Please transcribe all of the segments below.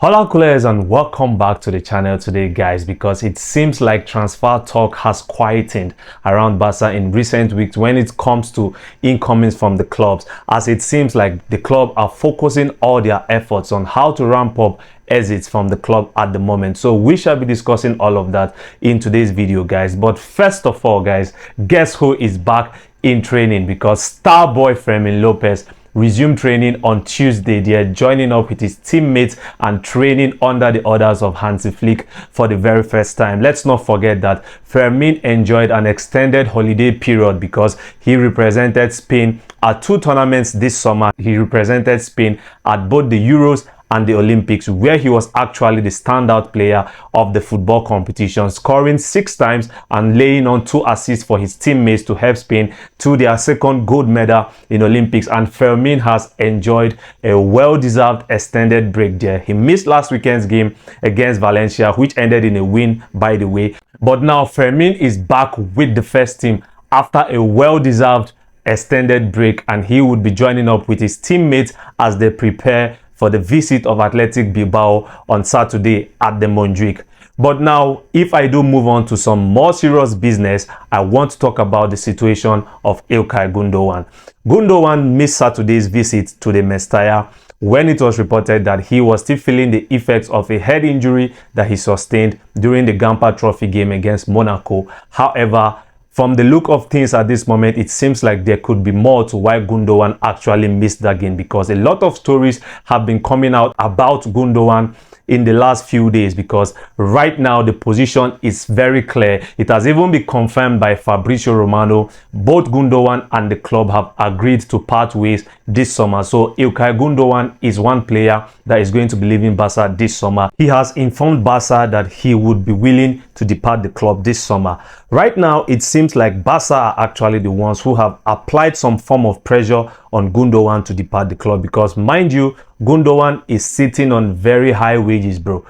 Hello coolers and welcome back to the channel today guys, because it seems like transfer talk has quietened around Barca in recent weeks when it comes to incomings from the clubs, as it seems like the club are focusing all their efforts on how to ramp up exits from the club at the moment. So we shall be discussing all of that in today's video guys. But first of all guys, guess who is back in training? Because star boy Fermin Lopez resumed training on Tuesday. They are joining up with his teammates and training under the orders of Hansi Flick for the very first time. Let's not forget that Fermin enjoyed an extended holiday period because he represented Spain at 2 tournaments this summer. He represented Spain at both the Euros and the Olympics, where he was actually the standout player of the football competition, scoring 6 times and laying on 2 assists for his teammates to help Spain to their second gold medal in Olympics. And Fermin has enjoyed a well-deserved extended break there. He missed last weekend's game against Valencia, which ended in a win, by the way. But now Fermin is back with the first team after a well-deserved extended break, and he would be joining up with his teammates as they prepare for the visit of Athletic Bilbao on Saturday at the Montjuic. But now, if I do move on to some more serious business, I want to talk about the situation of Ilkay Gundogan. Gundogan missed Saturday's visit to the Mestalla when it was reported that he was still feeling the effects of a head injury that he sustained during the Gamper Trophy game against Monaco. However, from the look of things at this moment, it seems like there could be more to why Gundogan actually missed that game, because a lot of stories have been coming out about Gundogan in the last few days, because right now the position is very clear. It has even been confirmed by Fabrizio Romano. Both Gundogan and the club have agreed to part ways this summer. So Ilkay Gundogan is one player that is going to be leaving Barca this summer. He has informed Barca that he would be willing to depart the club this summer. Right now, it seems like Barca are actually the ones who have applied some form of pressure on Gundogan to depart the club, because mind you, Gundogan is sitting on very high wages, bro.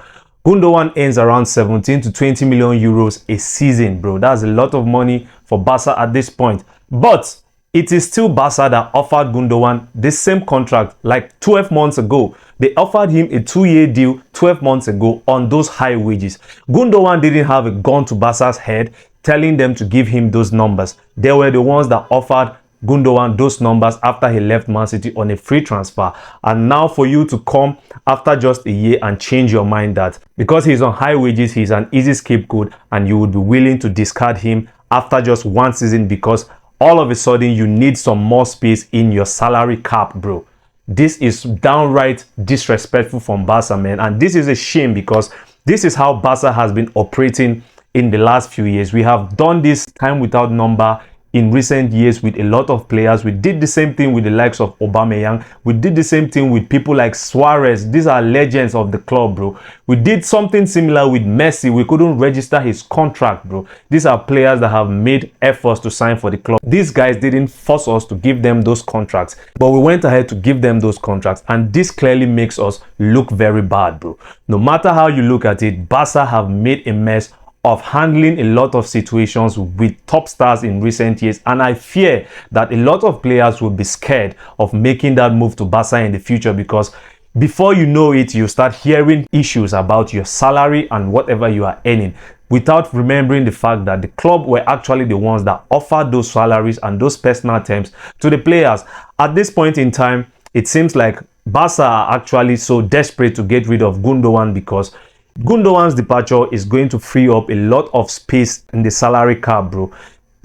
Gundogan earns around 17 to 20 million euros a season, bro. That's a lot of money for Barca at this point. But it is still Barca that offered Gundogan the same contract like 12 months ago. They offered him a 2-year deal 12 months ago on those high wages. Gundogan didn't have a gun to Barca's head telling them to give him those numbers. They were the ones that offered Gundogan those numbers after he left Man City on a free transfer. And now for you to come after just a year and change your mind that because he's on high wages, he's an easy scapegoat, and you would be willing to discard him after just 1 season because all of a sudden you need some more space in your salary cap, bro. This is downright disrespectful from Barca, man. And this is a shame, because this is how Barca has been operating in the last few years. We have done this time without number in recent years with a lot of players. We did the same thing with the likes of Aubameyang. We did the same thing with people like Suarez. These are legends of the club, bro. We did something similar with Messi. We couldn't register his contract, bro. These are players that have made efforts to sign for the club. These guys didn't force us to give them those contracts, but we went ahead to give them those contracts, and this clearly makes us look very bad, bro. No matter how you look at it, Barca have made a mess of handling a lot of situations with top stars in recent years, and I fear that a lot of players will be scared of making that move to Barca in the future, because before you know it, you start hearing issues about your salary and whatever you are earning, without remembering the fact that the club were actually the ones that offered those salaries and those personal terms to the players. At this point in time, it seems like Barca are actually so desperate to get rid of Gundogan, because Gundogan's departure is going to free up a lot of space in the salary cap, bro.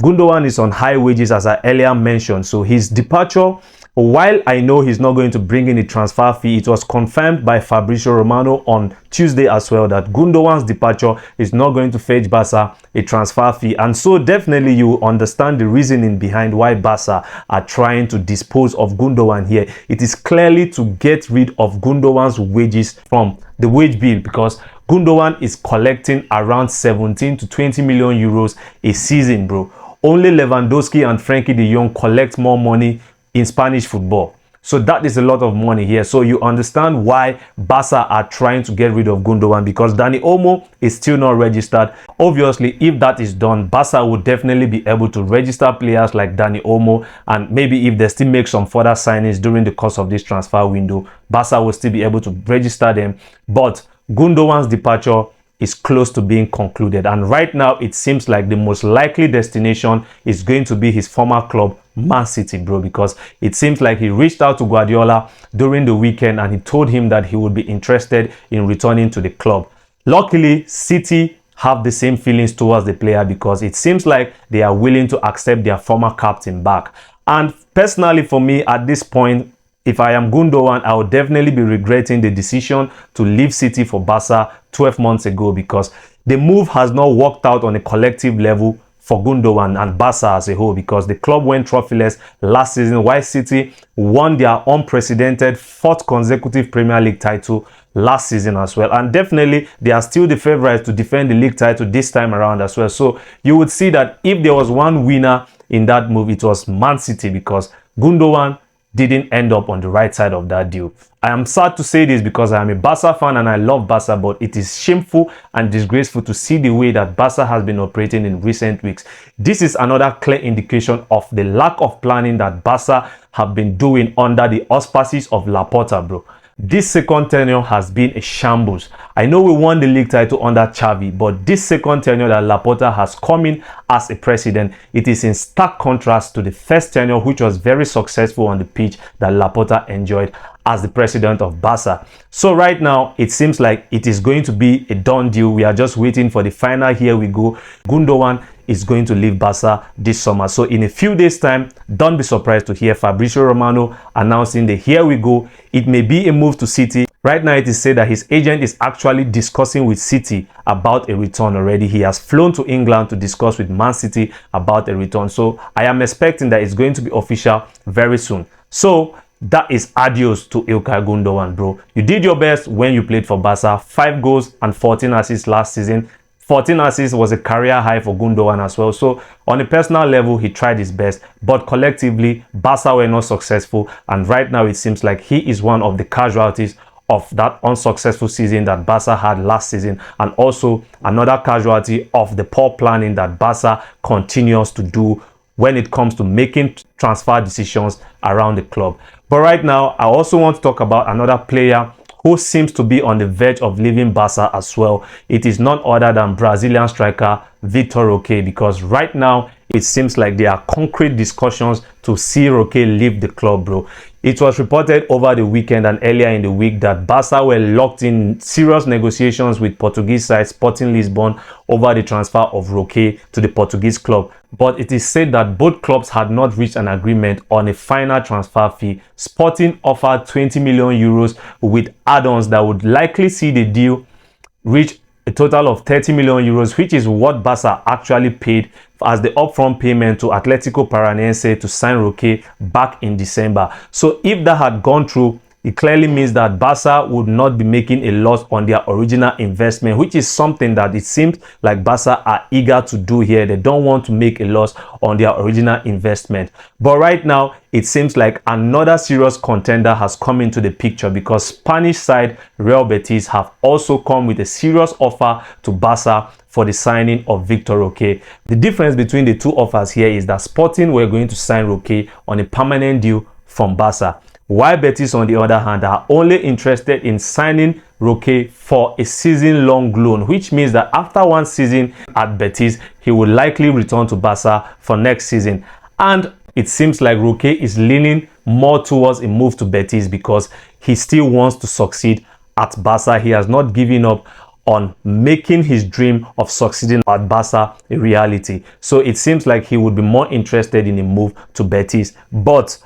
Gundogan is on high wages, as I earlier mentioned, so his departure, while I know he's not going to bring in a transfer fee, it was confirmed by Fabrizio Romano on Tuesday as well that Gundogan's departure is not going to fetch Barca a transfer fee. And so definitely you understand the reasoning behind why Barca are trying to dispose of Gundogan here. It is clearly to get rid of Gundogan's wages from the wage bill, because Gundogan is collecting around 17 to 20 million euros a season, bro. Only Lewandowski and Frankie de Jong collect more money in Spanish football. So that is a lot of money here. So you understand why Barca are trying to get rid of Gundogan, because Dani Olmo is still not registered. Obviously, if that is done, Barca would definitely be able to register players like Dani Olmo, and maybe if they still make some further signings during the course of this transfer window, Barca will still be able to register them. But Gundogan's departure is close to being concluded, and right now it seems like the most likely destination is going to be his former club, Man City, bro, because it seems like he reached out to Guardiola during the weekend and he told him that he would be interested in returning to the club. Luckily, City have the same feelings towards the player, because it seems like they are willing to accept their former captain back. And personally, for me at this point, if I am Gundogan, I would definitely be regretting the decision to leave City for Barca 12 months ago, because the move has not worked out on a collective level for Gundogan and Barca as a whole, because the club went trophyless last season while City won their unprecedented 4th consecutive Premier League title last season as well. And definitely they are still the favorites to defend the league title this time around as well. So you would see that if there was one winner in that move, it was Man City, because Gundogan didn't end up on the right side of that deal. I am sad to say this because I am a Barca fan and I love Barca, but it is shameful and disgraceful to see the way that Barca has been operating in recent weeks. This is another clear indication of the lack of planning that Barca have been doing under the auspices of Laporta, bro. This second tenure has been a shambles. I know we won the league title under Xavi, but this second tenure that Laporta has come in as a president, it is in stark contrast to the first tenure, which was very successful on the pitch, that Laporta enjoyed as the president of Barca. So right now, it seems like it is going to be a done deal. We are just waiting for the final. Here we go. Gundogan is going to leave Barca this summer. So in a few days time, don't be surprised to hear Fabrizio Romano announcing the here we go. It may be a move to City. Right now it is said that his agent is actually discussing with City about a return already. He has flown to England to discuss with Man City about a return. So I am expecting that it's going to be official very soon. So that is adios to Ilkay Gundogan, bro. You did your best when you played for Barca. 5 goals and 14 assists last season. 14 assists was a career high for Gundogan as well. So on a personal level, he tried his best, but collectively, Barca were not successful. And right now, it seems like he is one of the casualties of that unsuccessful season that Barca had last season, and also another casualty of the poor planning that Barca continues to do when it comes to making transfer decisions around the club. But right now, I also want to talk about another player who seems to be on the verge of leaving Barca as well. It is none other than Brazilian striker Vitor Roque, because right now it seems like there are concrete discussions to see Roque leave the club, bro. It was reported over the weekend and earlier in the week that Barca were locked in serious negotiations with Portuguese side Sporting Lisbon over the transfer of Roque to the Portuguese club. But it is said that both clubs had not reached an agreement on a final transfer fee. Sporting offered 20 million euros with add-ons that would likely see the deal reach a total of 30 million euros, which is what Barca actually paid as the upfront payment to Atlético Paranaense to sign Roque back in December. So if that had gone through, it clearly means that Barca would not be making a loss on their original investment, which is something that it seems like Barca are eager to do here. They don't want to make a loss on their original investment. But right now, it seems like another serious contender has come into the picture, because Spanish side Real Betis have also come with a serious offer to Barca for the signing of Vitor Roque. The difference between the two offers here is that Sporting were going to sign Roque on a permanent deal from Barca, while Betis, on the other hand, are only interested in signing Roque for a season-long loan, which means that after one season at Betis, he will likely return to Barca for next season. And it seems like Roque is leaning more towards a move to Betis because he still wants to succeed at Barca. He has not given up on making his dream of succeeding at Barca a reality. So it seems like he would be more interested in a move to Betis. But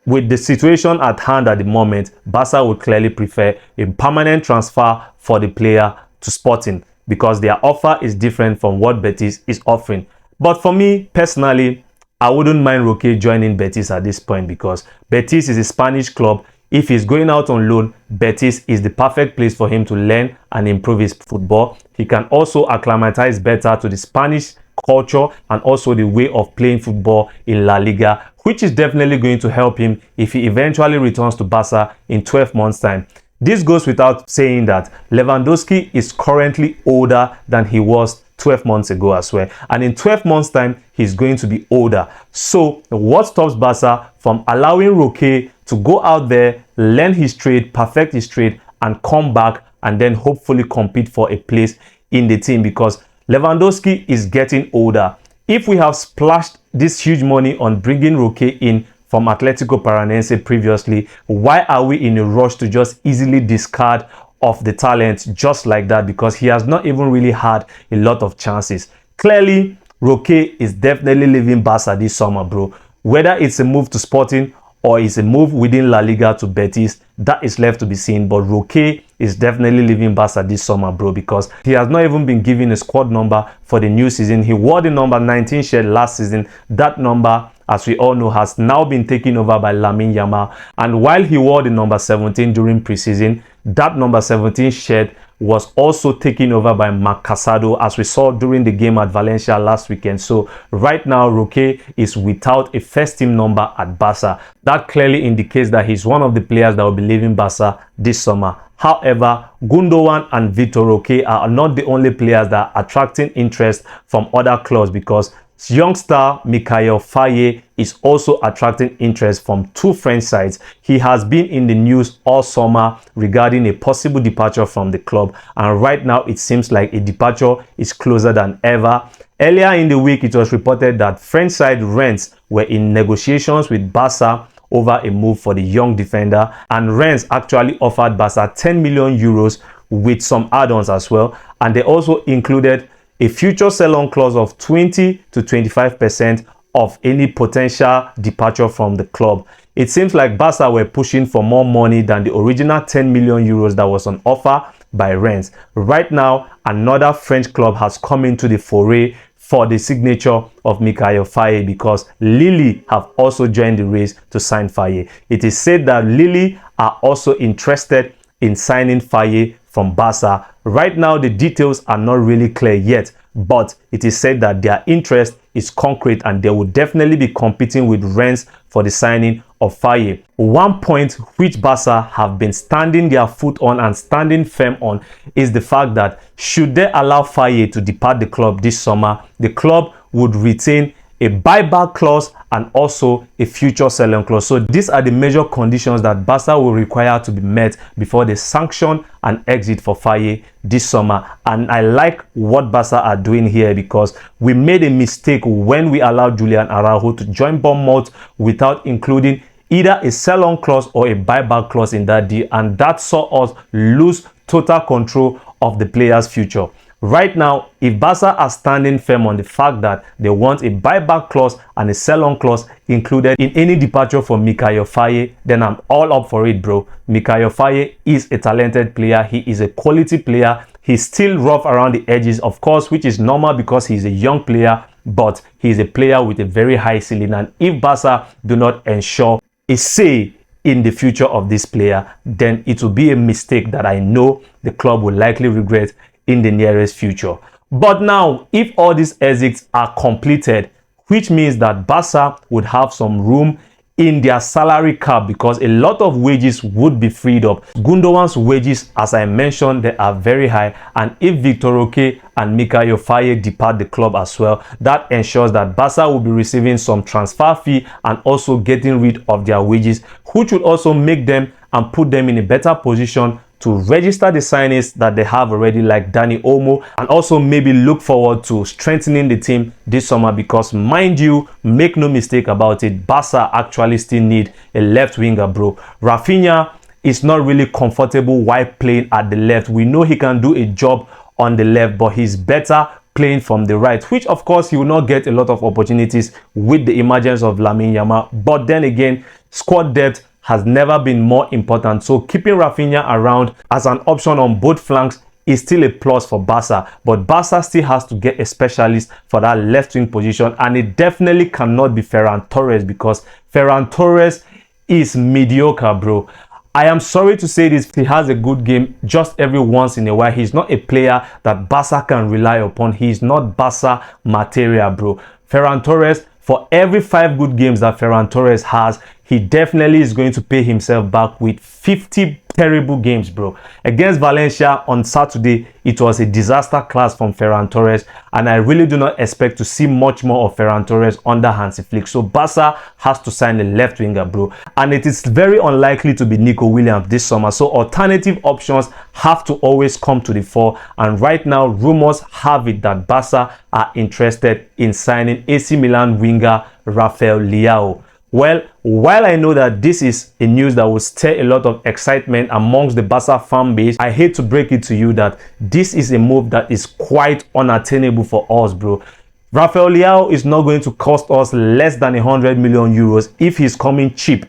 with the situation at hand at the moment, Barca would clearly prefer a permanent transfer for the player to Sporting, because their offer is different from what Betis is offering. But for me personally, I wouldn't mind Roque joining Betis at this point, because Betis is a Spanish club. If he's going out on loan, Betis is the perfect place for him to learn and improve his football. He can also acclimatize better to the Spanish culture and also the way of playing football in La Liga, which is definitely going to help him if he eventually returns to Barca in 12 months' time. This goes without saying that Lewandowski is currently older than he was 12 months ago as well. And in 12 months' time, he's going to be older. So what stops Barca from allowing Roque to go out there, learn his trade, perfect his trade, and come back and then hopefully compete for a place in the team? Because Lewandowski is getting older. If we have splashed this huge money on bringing Roque in from Atletico Paranaense previously, why are we in a rush to just easily discard of the talent just like that? Because he has not even really had a lot of chances. Clearly, Roque is definitely leaving Barca this summer, bro. Whether it's a move to Sporting or it's a move within La Liga to Betis, that is left to be seen. But Roque is definitely leaving Barca this summer, bro, because he has not even been given a squad number for the new season. He wore the number 19 shirt last season. That number, as we all know, has now been taken over by Lamine Yamal. And while he wore the number 17 during preseason, that number 17 shirt was also taken over by Marc Casado, as we saw during the game at Valencia last weekend. So right now, Roque is without a first team number at Barca. That clearly indicates that he's one of the players that will be leaving Barca this summer. However, Gundogan and Vitor Roque are not the only players that are attracting interest from other clubs, because young star Mikf Faye is also attracting interest from two French sides. He has been in the news all summer regarding a possible departure from the club, and right now it seems like a departure is closer than ever. Earlier in the week, it was reported that French side Rennes were in negotiations with Barca over a move for the young defender, and Rennes actually offered Barca 10 million euros with some add-ons as well, and they also included a future sell-on clause of 20 to 25% of any potential departure from the club. It seems like Barca were pushing for more money than the original 10 million euros that was on offer by Rennes. Right now, another French club has come into the foray for the signature of Mikf Faye, because Lille have also joined the race to sign Faye. It is said that Lille are also interested in signing Faye from Barca. Right now, the details are not really clear yet, but it is said that their interest is concrete and they will definitely be competing with Rennes for the signing of Faye. One point which Barca have been standing their foot on and standing firm on is the fact that should they allow Faye to depart the club this summer, the club would retain a buyback clause and also a future selling clause. So these are the major conditions that Barca will require to be met before they sanction an exit for Faye this summer. And I like what Barca are doing here, because we made a mistake when we allowed Julian Araujo to join Bournemouth without including either a sell-on clause or a buyback clause in that deal, and that saw us lose total control of the player's future. Right now, if Barca are standing firm on the fact that they want a buyback clause and a sell-on clause included in any departure for Mikf Faye, then I'm all up for it, bro. Mikf Faye is a talented player. He is a quality player. He's still rough around the edges, of course, which is normal because he's a young player, but he's a player with a very high ceiling. And if Barca do not ensure a say in the future of this player, then it will be a mistake that I know the club will likely regret in the nearest future. But now, if all these exits are completed, which means that Barca would have some room in their salary cap, because a lot of wages would be freed up. Gundogan's wages, as I mentioned, they are very high, and if Vitor Roque and Mikf Faye depart the club as well, that ensures that Barca will be receiving some transfer fee and also getting rid of their wages, which would also make them and put them in a better position to register the signings that they have already, like Dani Olmo, and also maybe look forward to strengthening the team this summer, because mind you, make no mistake about it, Barca actually still need a left winger, bro. Rafinha is not really comfortable while playing at the left. We know he can do a job on the left, but he's better playing from the right, which of course he will not get a lot of opportunities with the emergence of Lamine Yamal. But then again, squad depth has never been more important, so keeping Rafinha around as an option on both flanks is still a plus for Barca. But Barca still has to get a specialist for that left wing position, and it definitely cannot be Ferran Torres, because Ferran Torres is mediocre, bro. I am sorry to say this, he has a good game just every once in a while. He's not a player that Barca can rely upon. He's not Barca material, bro. Ferran Torres, for every 5 good games that Ferran Torres has, he definitely is going to pay himself back with 50 terrible games, bro. Against Valencia on Saturday, it was a disaster class from Ferran Torres, and I really do not expect to see much more of Ferran Torres under Hansi Flick. So Barca has to sign a left winger, bro, and it is very unlikely to be Nico Williams this summer. So alternative options have to always come to the fore, and right now rumors have it that Barca are interested in signing AC Milan winger Rafael Leao. Well, while I know that this is a news that will stir a lot of excitement amongst the Barca fan base, I hate to break it to you that this is a move that is quite unattainable for us, bro. Rafael Leao is not going to cost us less than 100 million euros if he's coming cheap.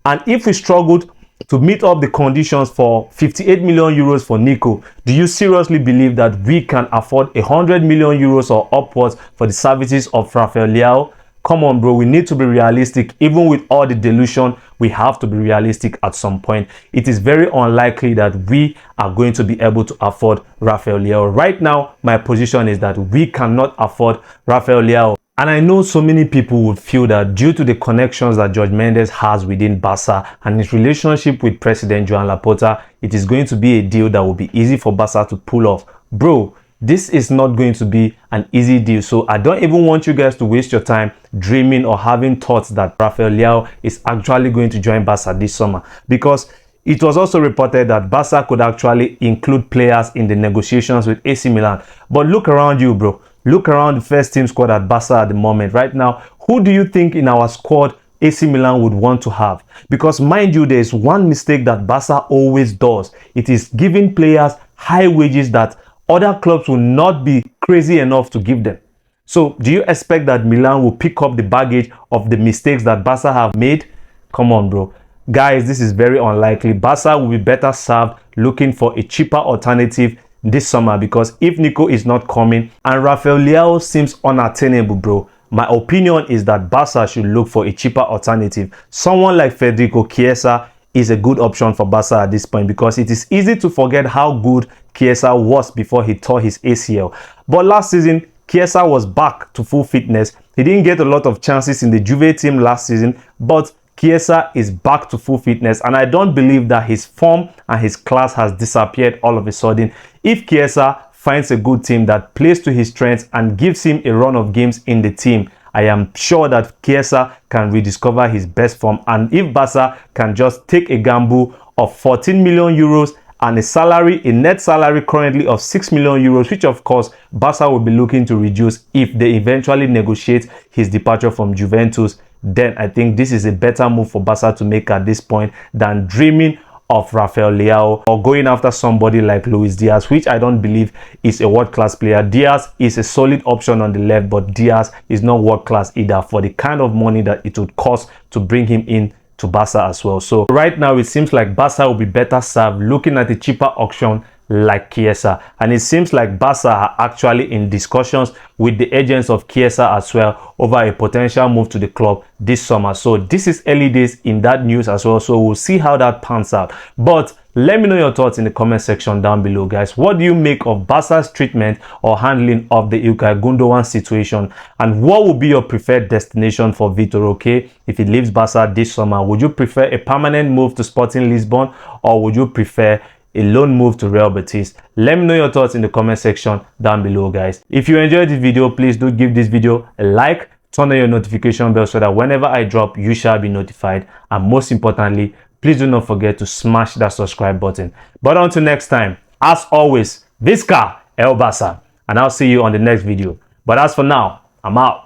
And if we struggled to meet up the conditions for 58 million euros for Nico, do you seriously believe that we can afford 100 million euros or upwards for the services of Rafael Leao? Come on, bro, we need to be realistic. Even with all the delusion, we have to be realistic at some point. It is very unlikely that we are going to be able to afford Rafael Leao. Right now, my position is that we cannot afford Rafael Leao. And I know so many people would feel that due to the connections that Jorge Mendes has within Barca and his relationship with President Joan Laporta, it is going to be a deal that will be easy for Barca to pull off. Bro, this is not going to be an easy deal. So I don't even want you guys to waste your time dreaming or having thoughts that Rafael Leao is actually going to join Barca this summer, because it was also reported that Barca could actually include players in the negotiations with AC Milan. But look around you, bro. Look around the first team squad at Barca at the moment. Right now, who do you think in our squad AC Milan would want to have? Because mind you, there is one mistake that Barca always does. It is giving players high wages that other clubs will not be crazy enough to give them. So do you expect that Milan will pick up the baggage of the mistakes that Barca have made? Come on, bro. Guys, this is very unlikely. Barca will be better served looking for a cheaper alternative this summer, because if Nico is not coming and Rafael Leao seems unattainable, bro, my opinion is that Barca should look for a cheaper alternative. Someone like Federico Chiesa is a good option for Barca at this point, because it is easy to forget how good Chiesa was before he tore his ACL. But last season, Chiesa was back to full fitness. He didn't get a lot of chances in the Juve team last season, but Chiesa is back to full fitness, and I don't believe that his form and his class has disappeared all of a sudden. If Chiesa finds a good team that plays to his strengths and gives him a run of games in the team, I am sure that Chiesa can rediscover his best form. And if Barca can just take a gamble of 14 million euros and a net salary currently of 6 million euros, which of course Barca will be looking to reduce if they eventually negotiate his departure from Juventus, then I think this is a better move for Barca to make at this point than dreaming of Rafael Leao or going after somebody like Luis Diaz, which I don't believe is a world-class player. Diaz is a solid option on the left, but Diaz is not world-class either for the kind of money that it would cost to bring him in to Barca as well. So right now it seems like Barca will be better served looking at a cheaper option like Chiesa, and it seems like Barca are actually in discussions with the agents of Chiesa as well over a potential move to the club this summer. So this is early days in that news as well, so we'll see how that pans out. But let me know your thoughts in the comment section down below, guys. What do you make of Barca's treatment or handling of the Ilkay Gundogan situation, and what would be your preferred destination for Vitor Roque if he leaves Barca this summer? Would you prefer a permanent move to Sporting Lisbon, or would you prefer a loan move to Real Betis? Let me know your thoughts in the comment section down below, guys. If you enjoyed this video, please do give this video a like, turn on your notification bell so that whenever I drop, you shall be notified, and most importantly, please do not forget to smash that subscribe button. But until next time, as always, Visca El Barça, and I'll see you on the next video. But as for now, I'm out.